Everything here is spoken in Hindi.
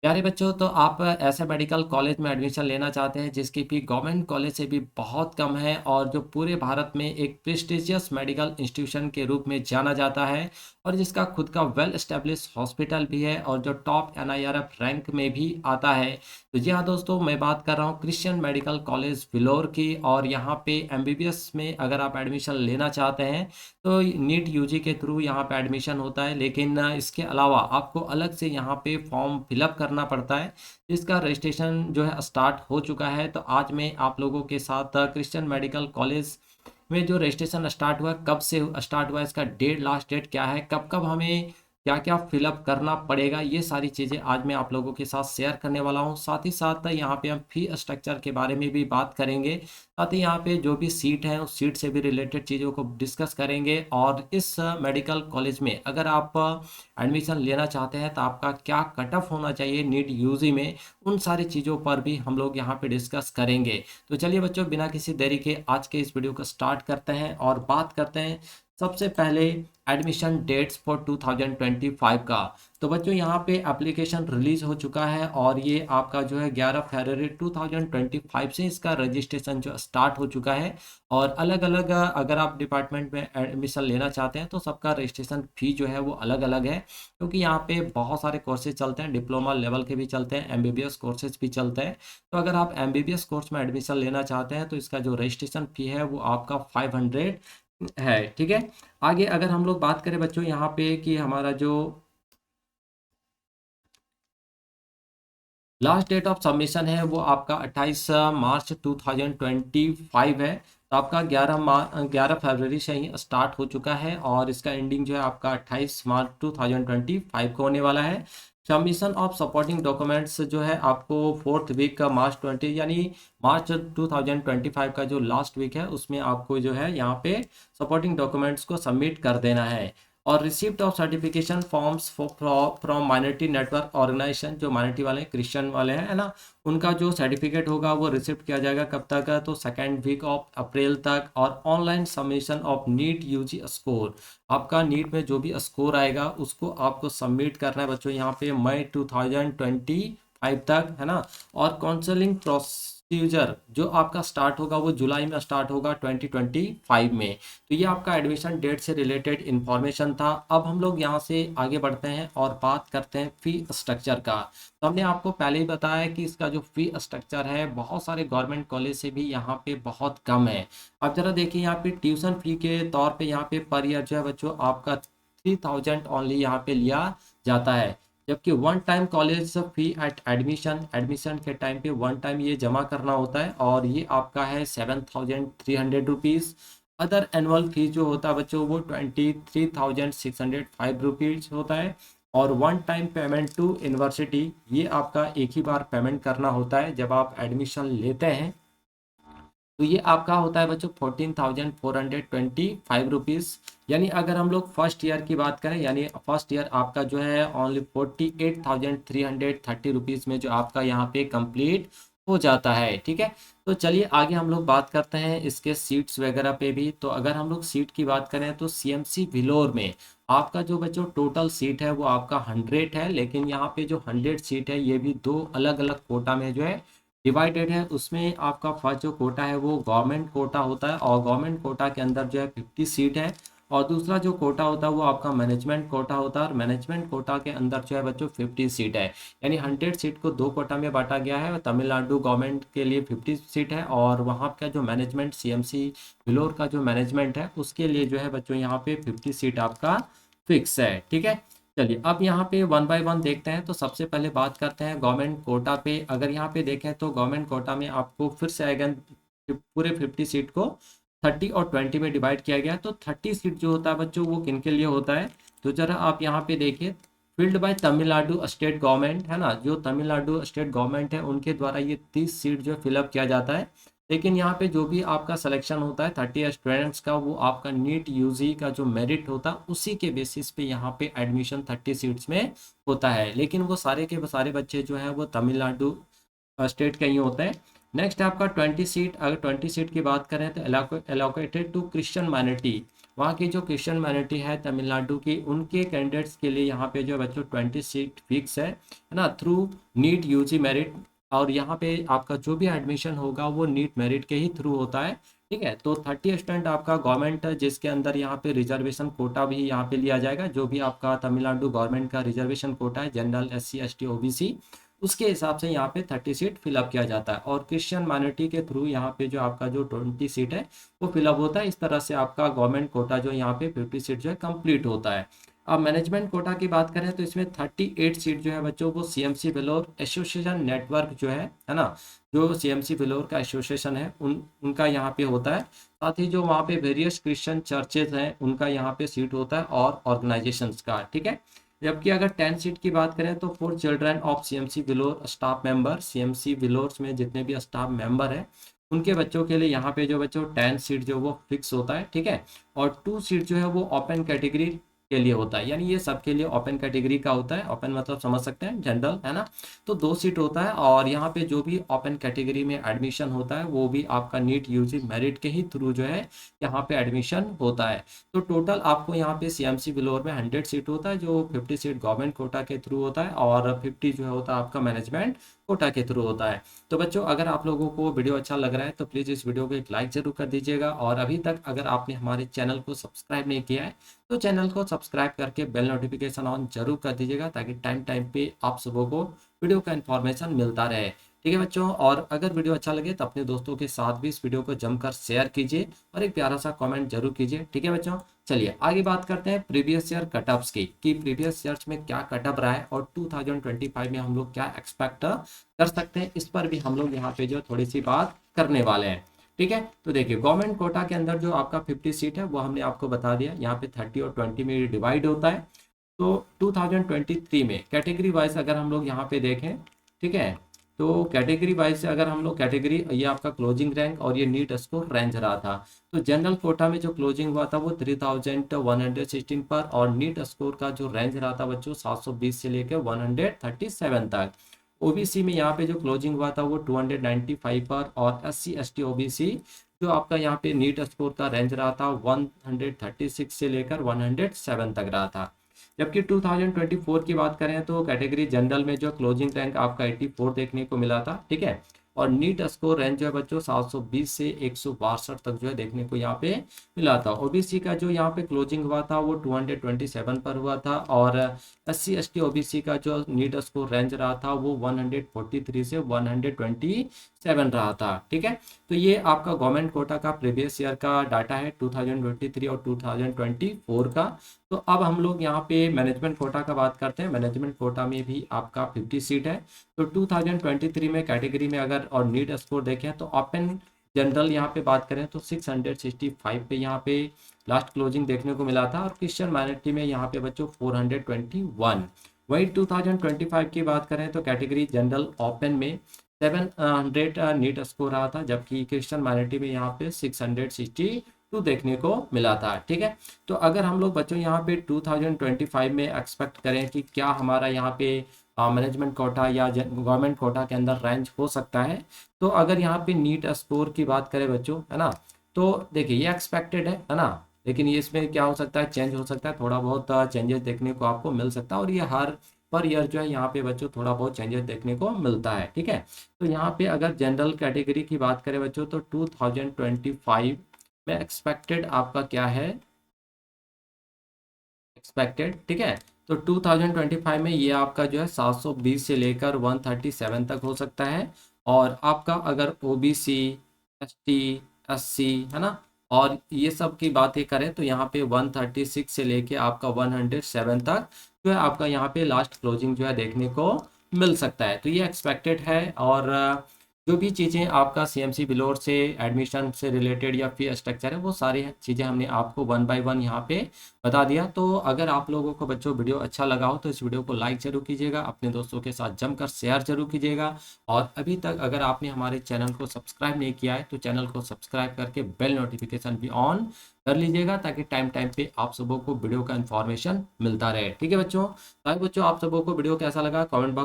प्यारे बच्चों, तो आप ऐसे मेडिकल कॉलेज में एडमिशन लेना चाहते हैं जिसकी फ़ी गवर्नमेंट कॉलेज से भी बहुत कम है और जो पूरे भारत में एक प्रेस्टिजियस मेडिकल इंस्टीट्यूशन के रूप में जाना जाता है और जिसका खुद का वेल एस्टेब्लिश हॉस्पिटल भी है और जो टॉप एनआईआरएफ रैंक में भी आता है। तो जी हाँ दोस्तों, मैं बात कर रहा हूँ क्रिश्चियन मेडिकल कॉलेज फिलौर की। और यहाँ पे एमबीबीएस में अगर आप एडमिशन लेना चाहते हैं तो नीट यूजी के थ्रू यहाँ पे एडमिशन होता है, लेकिन इसके अलावा आपको अलग से यहाँ पे फॉर्म फिलअप करना पड़ता है। इसका रजिस्ट्रेशन जो है स्टार्ट हो चुका है। तो आज मैं आप लोगों के साथ क्रिश्चियन मेडिकल कॉलेज में जो रजिस्ट्रेशन स्टार्ट हुआ, कब से स्टार्ट हुआ, इसका डेट, लास्ट डेट क्या है, कब कब हमें क्या क्या फिलअप करना पड़ेगा, ये सारी चीज़ें आज मैं आप लोगों के साथ शेयर करने वाला हूँ। साथ ही साथ यहाँ पे हम फी स्ट्रक्चर के बारे में भी बात करेंगे। साथ ही यहाँ पे जो भी सीट है उस सीट से भी रिलेटेड चीज़ों को डिस्कस करेंगे। और इस मेडिकल कॉलेज में अगर आप एडमिशन लेना चाहते हैं तो आपका क्या कट ऑफ होना चाहिए नीट यूजी में, उन सारी चीज़ों पर भी हम लोग यहाँ पे डिस्कस करेंगे। तो चलिए बच्चों, बिना किसी देरी के आज के इस वीडियो को स्टार्ट करते हैं और बात करते हैं सबसे पहले एडमिशन डेट्स फॉर 2025 का। तो बच्चों, यहाँ पे एप्लीकेशन रिलीज हो चुका है और ये आपका जो है 11 फरवरी 2025 से इसका रजिस्ट्रेशन जो स्टार्ट हो चुका है। और अलग अलग अगर आप डिपार्टमेंट में एडमिशन लेना चाहते हैं तो सबका रजिस्ट्रेशन फी जो है वो अलग अलग है, क्योंकि यहाँ पे बहुत सारे कोर्सेज चलते हैं, डिप्लोमा लेवल के भी चलते हैं, एमबीबीएस कोर्सेज भी चलते हैं। तो अगर आप एमबीबीएस कोर्स में एडमिशन लेना चाहते हैं तो इसका जो रजिस्ट्रेशन फी है वो आपका 500 है। ठीक है। आगे अगर हम लोग बात करें बच्चों यहाँ पे कि हमारा जो लास्ट डेट ऑफ सबमिशन है वो आपका 28 मार्च 2025 है। तो आपका 11 फरवरी से ही स्टार्ट हो चुका है और इसका एंडिंग जो है आपका 28 मार्च 2025 को होने वाला है। सबमिशन ऑफ सपोर्टिंग डॉक्यूमेंट्स जो है आपको फोर्थ वीक का मार्च 20 यानी मार्च 2025 का जो लास्ट वीक है उसमें आपको जो है यहाँ पे सपोर्टिंग डॉक्यूमेंट्स को सबमिट कर देना है। और receipt of certification forms from minority network organisation, जो माइनॉरिटी वाले क्रिश्चियन वाले हैं, है ना, उनका जो सर्टिफिकेट होगा वो रिसिप्ट किया जाएगा कब तक है, तो सेकेंड वीक ऑफ अप्रैल तक। और online submission of NEET UG score, आपका नीट में जो भी स्कोर आएगा उसको आपको सबमिट करना है बच्चों यहाँ पे मई 2025 तक, है ना। और काउंसलिंग प्रोसीजर जो आपका स्टार्ट होगा वो जुलाई में स्टार्ट होगा 2025 में। तो ये आपका एडमिशन डेट से रिलेटेड इंफॉर्मेशन था। अब हम लोग यहाँ से आगे बढ़ते हैं और बात करते हैं फी स्ट्रक्चर का। तो हमने आपको पहले ही बताया कि इसका जो फी स्ट्रक्चर है बहुत सारे गवर्नमेंट कॉलेज से भी यहाँ पे बहुत कम है। अब जरा देखिए यहाँ पे ट्यूशन फी के तौर पे यहाँ पे पर ईयर जो है बच्चों आपका 3000 ओनली यहाँ पे लिया जाता है। जबकि one time college fee at admission, admission के टाइम पे वन टाइम ये जमा करना होता है और ये आपका है 7300 रुपीज़। अदर एनुअल फीस जो होता है बच्चों वो 23,605 रुपीज़ होता है। और one time payment to university, ये आपका एक ही बार पेमेंट करना होता है जब आप एडमिशन लेते हैं। तो ये आपका होता है बच्चों 14,425 रुपीज़। यानी अगर हम लोग फर्स्ट ईयर की बात करें, यानी फर्स्ट ईयर आपका जो है ओनली 48,330 रुपीज़ में जो आपका यहाँ पे कंप्लीट हो जाता है। ठीक है। तो चलिए आगे हम लोग बात करते हैं इसके सीट्स वगैरह पे भी। तो अगर हम लोग सीट की बात करें तो सीएमसी विलोर में आपका जो बच्चों टोटल सीट है वो आपका 100 है, लेकिन यहाँ पे जो 100 सीट है ये भी दो अलग अलग कोटा में जो है डिवाइडेड है। उसमें आपका फर्स्ट जो कोटा है वो गवर्नमेंट कोटा होता है और गवर्नमेंट कोटा के अंदर जो है 50 सीट है। और दूसरा जो कोटा होता है वो आपका मैनेजमेंट कोटा होता है और मैनेजमेंट कोटा के अंदर जो है बच्चों 50 सीट है। यानी 100 सीट को दो कोटा में बांटा गया है। तमिलनाडु गवर्नमेंट के लिए 50 सीट है और वहाँ का जो मैनेजमेंट सीएमसी विलोर का जो मैनेजमेंट है उसके लिए जो है बच्चों यहाँ पे 50 सीट आपका फिक्स है। ठीक है। चलिए अब यहाँ पे वन बाय वन देखते हैं। तो सबसे पहले बात करते हैं गवर्नमेंट कोटा पे। अगर यहाँ पे देखें तो गवर्नमेंट कोटा में आपको फिर से अगेन पूरे 50 सीट को 30 और 20 में डिवाइड किया गया है। तो 30 सीट जो होता है बच्चों वो किन के लिए होता है, तो जरा आप यहाँ पे देखिए, field by Tamil Nadu state government, है ना, जो तमिलनाडु स्टेट गवर्नमेंट है उनके द्वारा ये 30 सीट जो फिलअप किया जाता है। लेकिन यहाँ पे जो भी आपका सिलेक्शन होता है 30 स्टूडेंट्स का, वो आपका नीट यूजी का जो मेरिट होता है उसी के बेसिस पे यहाँ पे एडमिशन 30 सीट्स में होता है। लेकिन वो सारे के सारे बच्चे जो हैं वो तमिलनाडु स्टेट के ही होते हैं। नेक्स्ट आपका 20 सीट, अगर 20 सीट की बात करें तो एलोकेटेड टू क्रिश्चियन माइनॉरिटी, वहाँ की जो क्रिश्चियन माइनॉरिटी है तमिलनाडु की, उनके कैंडिडेट्स के लिए यहाँ पे जो है बच्चों 20 सीट फिक्स है ना, थ्रू नीट यूजी मेरिट। और यहाँ पे आपका जो भी एडमिशन होगा वो नीट मेरिट के ही थ्रू होता है। ठीक है, तो 30% आपका गवर्नमेंट, जिसके अंदर यहाँ पे रिजर्वेशन कोटा भी यहाँ पे लिया जाएगा, जो भी आपका तमिलनाडु गवर्नमेंट का रिजर्वेशन कोटा है, जनरल, SC ST OBC, उसके हिसाब से यहाँ पे 30 सीट फिलअप किया जाता है। और क्रिश्चियन माइनॉरिटी के थ्रू यहाँ पे जो आपका जो 20 सीट है वो फिलअप होता है। इस तरह से आपका गवर्नमेंट कोटा जो यहाँ पे 50 सीट जो है कंप्लीट होता है। अब मैनेजमेंट कोटा की बात करें तो इसमें 38 सीट जो है बच्चों वो CMC वेलोर एसोसिएशन नेटवर्क जो है ना, जो CMC वेलोर का एसोसिएशन है उनका यहाँ पे होता है। साथ ही जो वहाँ पे वेरियस क्रिश्चियन चर्चेज हैं उनका यहाँ पे सीट होता है, और ऑर्गेनाइजेशंस का। ठीक है, जबकि अगर 10 सीट की बात करें तो for children of CMC Vellore staff member, CMC Vellore's में जितने भी स्टाफ मेंबर हैं उनके बच्चों के लिए यहाँ पे जो बच्चों 10 सीट जो वो फिक्स होता है। ठीक है, और 2 सीट जो है वो ओपन कैटेगरी के लिए होता है, यानी ये सबके लिए ओपन कैटेगरी का होता है। ओपन मतलब समझ सकते हैं जनरल, है ना। तो 2 सीट होता है, और यहाँ पे जो भी ओपन कैटेगरी में एडमिशन होता है वो भी आपका नीट यूजी मेरिट के ही थ्रू जो है यहाँ पे एडमिशन होता है। तो टोटल आपको यहाँ पे CMC विलोर में 100 सीट होता है, जो 50 सीट गवर्नमेंट कोटा के थ्रू होता है, और 50 जो है होता है आपका मैनेजमेंट कोटा के थ्रू होता है। तो बच्चों, अगर आप लोगों को वीडियो अच्छा लग रहा है तो प्लीज़ इस वीडियो को एक लाइक जरूर कर दीजिएगा, और अभी तक अगर आपने हमारे चैनल को सब्सक्राइब नहीं किया है तो चैनल को सब्सक्राइब करके बेल नोटिफिकेशन ऑन जरूर कर दीजिएगा, ताकि टाइम टाइम पे आप सबों को वीडियो का इन्फॉर्मेशन मिलता रहे। ठीक है बच्चों, और अगर वीडियो अच्छा लगे तो अपने दोस्तों के साथ भी इस वीडियो को जमकर शेयर कीजिए, और एक प्यारा सा कमेंट जरूर कीजिए। ठीक है बच्चों, चलिए आगे बात करते हैं प्रीवियस ईयर कटअप्स की, कि प्रीवियस ईयर्स में क्या कटअप रहा है और 2025 में हम लोग क्या एक्सपेक्ट कर सकते हैं, इस पर भी हम लोग यहाँ पे जो थोड़ी सी बात करने वाले हैं। ठीक है, तो देखिए गवर्नमेंट कोटा के अंदर जो आपका 50 सीट है वो हमने आपको बता दिया, यहाँ पे 30 और 20 में डिवाइड होता है। तो 2023 में कैटेगरी वाइज अगर हम लोग यहाँ पे देखें, ठीक है, तो कैटेगरी वाइज से अगर हम लोग कैटेगरी, ये आपका क्लोजिंग रैंक और ये नीट स्कोर रेंज रहा था। तो जनरल कोटा में जो क्लोजिंग हुआ था वो 3116 पर, और नीट स्कोर का जो रेंज रहा था बच्चों 720 से लेकर 137 तक। OBC में यहाँ पे जो क्लोजिंग हुआ था वो 295 पर, और SC ST OBC जो आपका यहाँ पे नीट स्कोर का रेंज रहा था 136 से लेकर 107 तक रहा था। जबकि 2024 की बात करें तो कैटेगरी जनरल में जो क्लोजिंग रैंक आपका 84 देखने को मिला था। ठीक है, और नीट स्कोर रेंज जो है बच्चों 720 से 162 तक जो है देखने को यहाँ पे मिला था। OBC का जो यहाँ पे क्लोजिंग हुआ था वो 227 पर हुआ था, और SC ST OBC का जो नीट स्कोर रेंज रहा था वो 143 से 127 रहा था। ठीक है, तो ये आपका गवर्नमेंट कोटा का प्रीवियस ईयर का डाटा है 2023 और 2024 का। तो अब हम लोग यहाँ पे मैनेजमेंट कोटा का बात करते हैं। मैनेजमेंट कोटा में भी आपका 50 सीट है। तो 2023 में कैटेगरी में अगर और नीट स्कोर देखें तो ओपन जनरल यहाँ पे बात करें तो 665 पे यहाँ पे लास्ट क्लोजिंग देखने को मिला था, और क्रिश्चियन माइनॉरिटी में यहाँ पे बच्चों 421। वही 2025 की बात करें तो कैटेगरी जनरल ओपन में 700 नीट स्कोर रहा था, जबकि क्रिश्चियन माइनॉरिटी में यहाँ पे 662 देखने को मिला था। ठीक है, तो अगर हम लोग बच्चों यहाँ पे 2025 में एक्सपेक्ट करें कि क्या हमारा यहाँ पे मैनेजमेंट कोटा या गवर्नमेंट कोटा के अंदर रेंज हो सकता है, तो अगर यहाँ पे नीट स्कोर की बात करें बच्चों, है ना, तो देखिए ये एक्सपेक्टेड है ना, लेकिन ये इसमें क्या हो सकता है, चेंज हो सकता है, थोड़ा बहुत चेंजेस देखने को आपको मिल सकता है, और ये हर पर ईयर जो है यहाँ पे बच्चों थोड़ा बहुत चेंजेस देखने को मिलता है। ठीक है, तो यहाँ पे अगर जनरल कैटेगरी की बात करें बच्चों तो 2025 में एक्सपेक्टेड आपका क्या है, एक्सपेक्टेड। ठीक है, तो 2025 में ये आपका जो है 720 से लेकर 137 तक हो सकता है, और आपका अगर OBC ST SC है ना, और ये सब की बातें करें तो यहाँ पे 136 से लेके आपका 107 तक जो है आपका यहाँ पे लास्ट क्लोजिंग जो है देखने को मिल सकता है। तो ये एक्सपेक्टेड है, और जो भी चीज़ें आपका CMC बिलोर से एडमिशन से रिलेटेड या फी स्ट्रक्चर है वो सारी चीज़ें हमने आपको 1 बाय 1 यहाँ पे बता दिया। तो अगर आप लोगों को बच्चों वीडियो अच्छा लगा हो तो इस वीडियो को लाइक जरूर कीजिएगा, अपने दोस्तों के साथ जमकर शेयर जरूर कीजिएगा, और अभी तक अगर आपने हमारे चैनल को सब्सक्राइब नहीं किया है तो चैनल को सब्सक्राइब करके बेल नोटिफिकेशन भी ऑन कर लीजिएगा, ताकि टाइम टाइम पे आप सबों को वीडियो का इन्फॉर्मेशन मिलता रहे। ठीक है बच्चों, ताकि बच्चों आप सबों को वीडियो कैसा लगा कमेंट बॉक्स